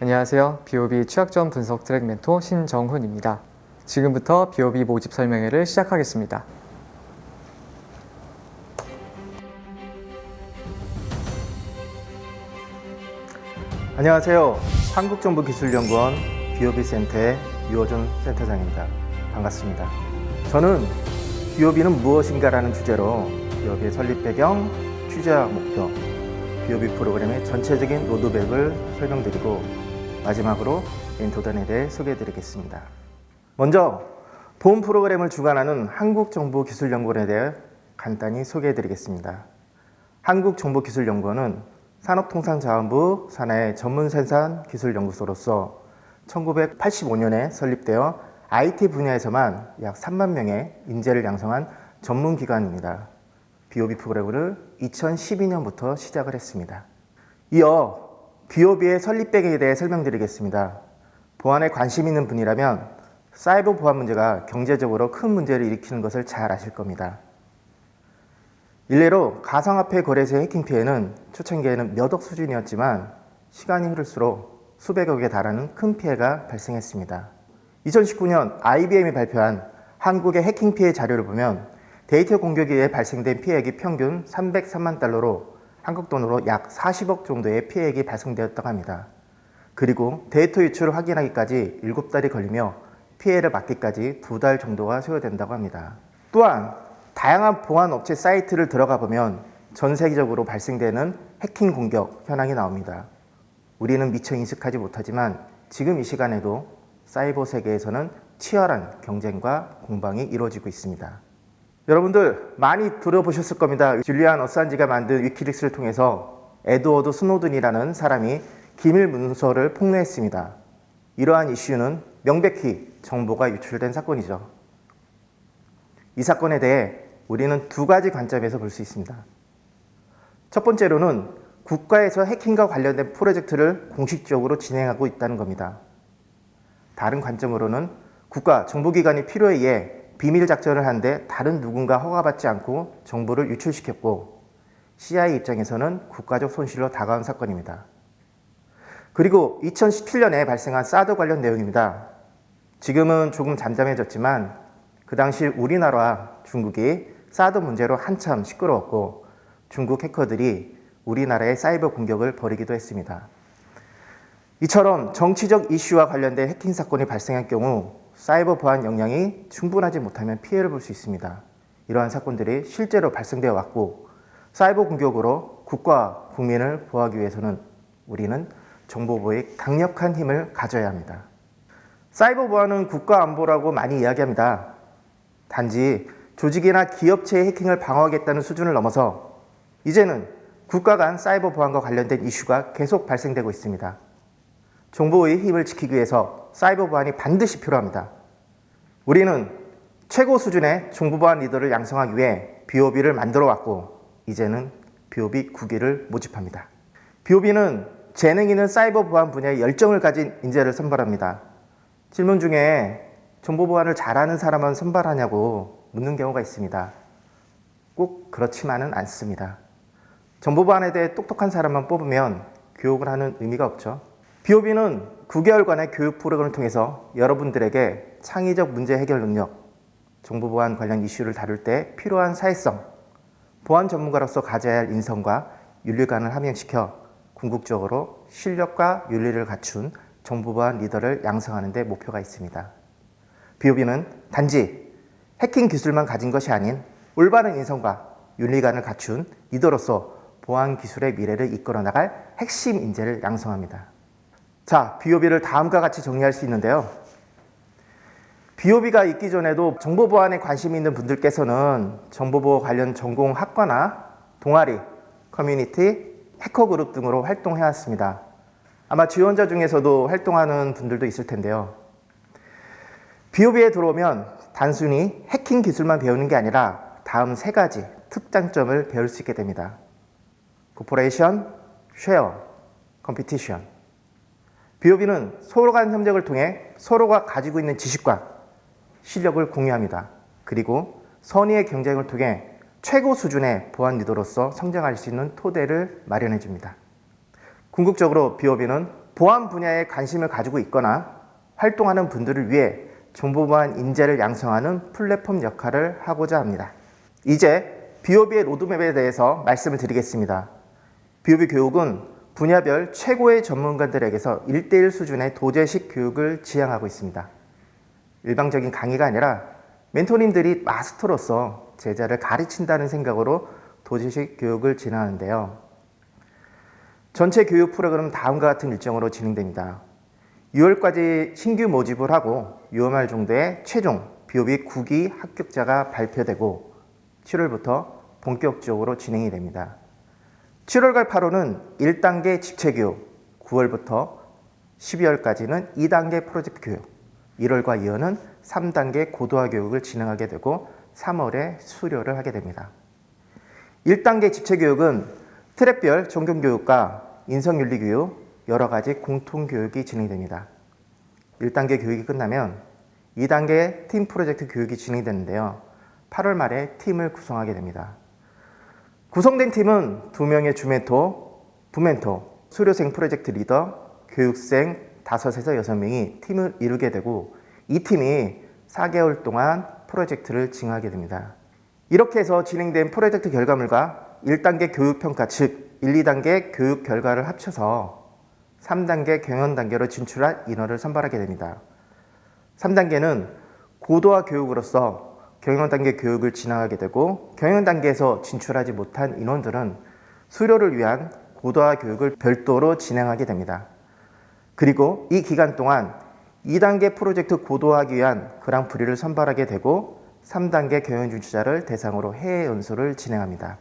안녕하세요. BOB 취약점 분석 트랙 멘토 신정훈입니다. 지금부터 BOB 모집 설명회를 시작하겠습니다. 안녕하세요. 한국정보기술연구원 BOB 센터의 유호준 센터장입니다. 반갑습니다. 저는 BOB는 무엇인가라는 주제로 BOB의 설립 배경, 취재와 목표, BOB 프로그램의 전체적인 로드맵을 설명드리고 마지막으로 멘토단에 대해 소개해드리겠습니다. 먼저 본 프로그램을 주관하는 한국정보기술연구원에 대해 간단히 소개해드리겠습니다. 한국정보기술연구원은 산업통상자원부 산하의 전문생산기술연구소로서 1985년에 설립되어 IT 분야에서만 약 3만 명의 인재를 양성한 전문기관입니다. BOB 프로그램을 2012년부터 시작을 했습니다. 이어 BOB의 설립 배경에 대해 설명드리겠습니다. 보안에 관심 있는 분이라면 사이버 보안 문제가 경제적으로 큰 문제를 일으키는 것을 잘 아실 겁니다. 일례로 가상화폐 거래소의 해킹 피해는 초창기에는 몇 억 수준이었지만 시간이 흐를수록 수백억에 달하는 큰 피해가 발생했습니다. 2019년 IBM이 발표한 한국의 해킹 피해 자료를 보면 데이터 공격에 의해 발생된 피해액이 평균 303만 달러로 한국 돈으로 약 40억 정도의 피해액이 발생되었다고 합니다. 그리고 데이터 유출을 확인하기까지 7달이 걸리며 피해를 막기까지 2달 정도가 소요된다고 합니다. 또한 다양한 보안 업체 사이트를 들어가 보면 전 세계적으로 발생되는 해킹 공격 현황이 나옵니다. 우리는 미처 인식하지 못하지만 지금 이 시간에도 사이버 세계에서는 치열한 경쟁과 공방이 이루어지고 있습니다. 여러분들 많이 들어보셨을 겁니다. 줄리안 어산지가 만든 위키릭스를 통해서 에드워드 스노든이라는 사람이 기밀 문서를 폭로했습니다. 이러한 이슈는 명백히 정보가 유출된 사건이죠. 이 사건에 대해 우리는 두 가지 관점에서 볼 수 있습니다. 첫 번째로는 국가에서 해킹과 관련된 프로젝트를 공식적으로 진행하고 있다는 겁니다. 다른 관점으로는 국가, 정보기관이 필요에 의해 비밀 작전을 하는데 다른 누군가 허가받지 않고 정보를 유출시켰고 CIA 입장에서는 국가적 손실로 다가온 사건입니다. 그리고 2017년에 발생한 사드 관련 내용입니다. 지금은 조금 잠잠해졌지만 그 당시 우리나라와 중국이 사드 문제로 한참 시끄러웠고 중국 해커들이 우리나라의 사이버 공격을 벌이기도 했습니다. 이처럼 정치적 이슈와 관련된 해킹 사건이 발생할 경우 사이버 보안 역량이 충분하지 못하면 피해를 볼 수 있습니다. 이러한 사건들이 실제로 발생되어 왔고 사이버 공격으로 국가와 국민을 보호하기 위해서는 우리는 정보보호에 강력한 힘을 가져야 합니다. 사이버 보안은 국가 안보라고 많이 이야기합니다. 단지 조직이나 기업체의 해킹을 방어하겠다는 수준을 넘어서 이제는 국가 간 사이버 보안과 관련된 이슈가 계속 발생되고 있습니다. 정보의 힘을 지키기 위해서 사이버 보안이 반드시 필요합니다. 우리는 최고 수준의 정보보안 리더를 양성하기 위해 BOB를 만들어 왔고 이제는 BOB 9기를 모집합니다. BOB는 재능 있는 사이버 보안 분야에 열정을 가진 인재를 선발합니다. 질문 중에 정보보안을 잘하는 사람만 선발하냐고 묻는 경우가 있습니다. 꼭 그렇지만은 않습니다. 정보보안에 대해 똑똑한 사람만 뽑으면 교육을 하는 의미가 없죠. BOB는 9개월간의 교육 프로그램을 통해서 여러분들에게 창의적 문제 해결 능력, 정보보안 관련 이슈를 다룰 때 필요한 사회성, 보안 전문가로서 가져야 할 인성과 윤리관을 함양시켜 궁극적으로 실력과 윤리를 갖춘 정보보안 리더를 양성하는 데 목표가 있습니다. BOB는 단지 해킹 기술만 가진 것이 아닌 올바른 인성과 윤리관을 갖춘 리더로서 보안 기술의 미래를 이끌어 나갈 핵심 인재를 양성합니다. 자, BOB를 다음과 같이 정리할 수 있는데요. BOB가 있기 전에도 정보보안에 관심이 있는 분들께서는 정보보호 관련 전공 학과나 동아리, 커뮤니티, 해커그룹 등으로 활동해왔습니다. 아마 지원자 중에서도 활동하는 분들도 있을 텐데요. BOB에 들어오면 단순히 해킹 기술만 배우는 게 아니라 다음 세 가지 특장점을 배울 수 있게 됩니다. 코퍼레이션, 쉐어, 컴피티션. BOB는 서로 간 협력을 통해 서로가 가지고 있는 지식과 실력을 공유합니다. 그리고 선의의 경쟁을 통해 최고 수준의 보안 리더로서 성장할 수 있는 토대를 마련해 줍니다. 궁극적으로 BOB는 보안 분야에 관심을 가지고 있거나 활동하는 분들을 위해 정보보안 인재를 양성하는 플랫폼 역할을 하고자 합니다. 이제 BOB의 로드맵에 대해서 말씀을 드리겠습니다. BOB 교육은 분야별 최고의 전문가들에게서 1:1 수준의 도제식 교육을 지향하고 있습니다. 일방적인 강의가 아니라 멘토님들이 마스터로서 제자를 가르친다는 생각으로 도제식 교육을 진행하는데요. 전체 교육 프로그램은 다음과 같은 일정으로 진행됩니다. 6월까지 신규 모집을 하고 6월 말 정도에 최종 BOB 9기 합격자가 발표되고 7월부터 본격적으로 진행이 됩니다. 7월과 8월은 1단계 집체교육, 9월부터 12월까지는 2단계 프로젝트 교육, 1월과 2월은 3단계 고도화 교육을 진행하게 되고 3월에 수료를 하게 됩니다. 1단계 집체교육은 트랙별 종교교육과 인성윤리교육, 여러 가지 공통교육이 진행됩니다. 1단계 교육이 끝나면 2단계 팀 프로젝트 교육이 진행되는데요. 8월 말에 팀을 구성하게 됩니다. 구성된 팀은 2명의 주멘토, 부멘토, 수료생 프로젝트 리더, 교육생 5에서 6명이 팀을 이루게 되고 이 팀이 4개월 동안 프로젝트를 진행하게 됩니다. 이렇게 해서 진행된 프로젝트 결과물과 1단계 교육평가 즉 1, 2단계 교육 결과를 합쳐서 3단계 경영 단계로 진출할 인원을 선발하게 됩니다. 3단계는 고도화 교육으로서 경영 단계 교육을 진행하게 되고 경영 단계에서 진출하지 못한 인원들은 수료를 위한 고도화 교육을 별도로 진행하게 됩니다. 그리고 이 기간 동안 2단계 프로젝트 고도화하기 위한 그랑프리를 선발하게 되고 3단계 경영 준수자를 대상으로 해외 연수를 진행합니다.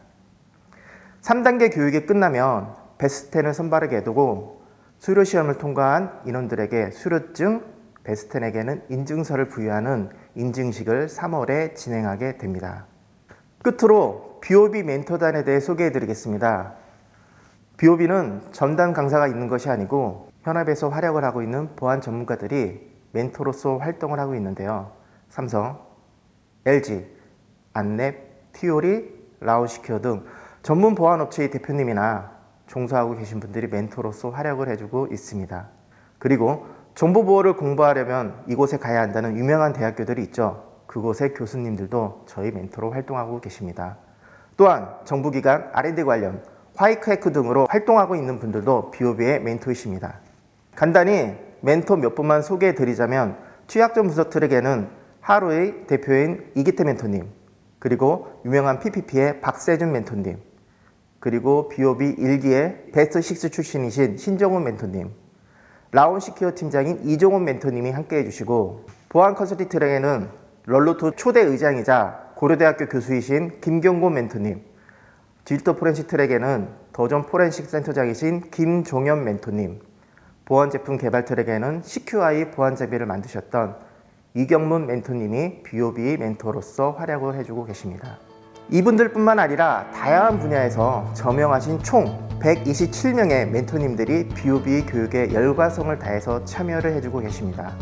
3단계 교육이 끝나면 베스트10을 선발하게 되고 수료 시험을 통과한 인원들에게 수료증, 베스트10에게는 인증서를 부여하는 인증식을 3월에 진행하게 됩니다. 끝으로 BOB 멘토단에 대해 소개해 드리겠습니다. BOB는 전담 강사가 있는 것이 아니고 현업에서 활약을 하고 있는 보안 전문가들이 멘토로서 활동을 하고 있는데요. 삼성, LG, 안랩, 티오리, 라운시큐어 등 전문 보안업체의 대표님이나 종사하고 계신 분들이 멘토로서 활약을 해주고 있습니다. 그리고 정보보호를 공부하려면 이곳에 가야 한다는 유명한 대학교들이 있죠. 그곳의 교수님들도 저희 멘토로 활동하고 계십니다. 또한 정부기관 R&D 관련 화이크해크 등으로 활동하고 있는 분들도 BOB의 멘토이십니다. 간단히 멘토 몇 분만 소개해 드리자면 취약점 분석 트랙에는 하루의 대표인 이기태 멘토님, 그리고 유명한 PPP의 박세준 멘토님, 그리고 BOB 1기의 베스트6 출신이신 신정훈 멘토님, 라운시큐어 팀장인 이종원 멘토님이 함께 해주시고 보안 컨설팅 트랙에는 럴루트 초대 의장이자 고려대학교 교수이신 김경곤 멘토님, 디지털 포렌식 트랙에는 더전 포렌식 센터장이신 김종현 멘토님, 보안 제품 개발 트랙에는 CQI 보안 장비를 만드셨던 이경문 멘토님이 BOB 멘토로서 활약을 해주고 계십니다. 이분들뿐만 아니라 다양한 분야에서 저명하신 총 127명의 멘토님들이 BOB 교육에 열과성을 다해서 참여를 해주고 계십니다.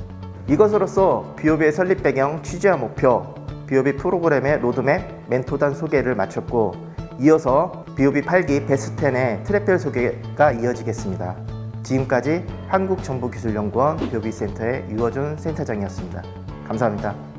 이것으로써 BOB의 설립 배경, 취지와 목표, BOB 프로그램의 로드맵, 멘토단 소개를 마쳤고 이어서 BOB 8기 베스트10의 트랙별 소개가 이어지겠습니다. 지금까지 한국정보기술연구원 BOB 센터의 유어준 센터장이었습니다. 감사합니다.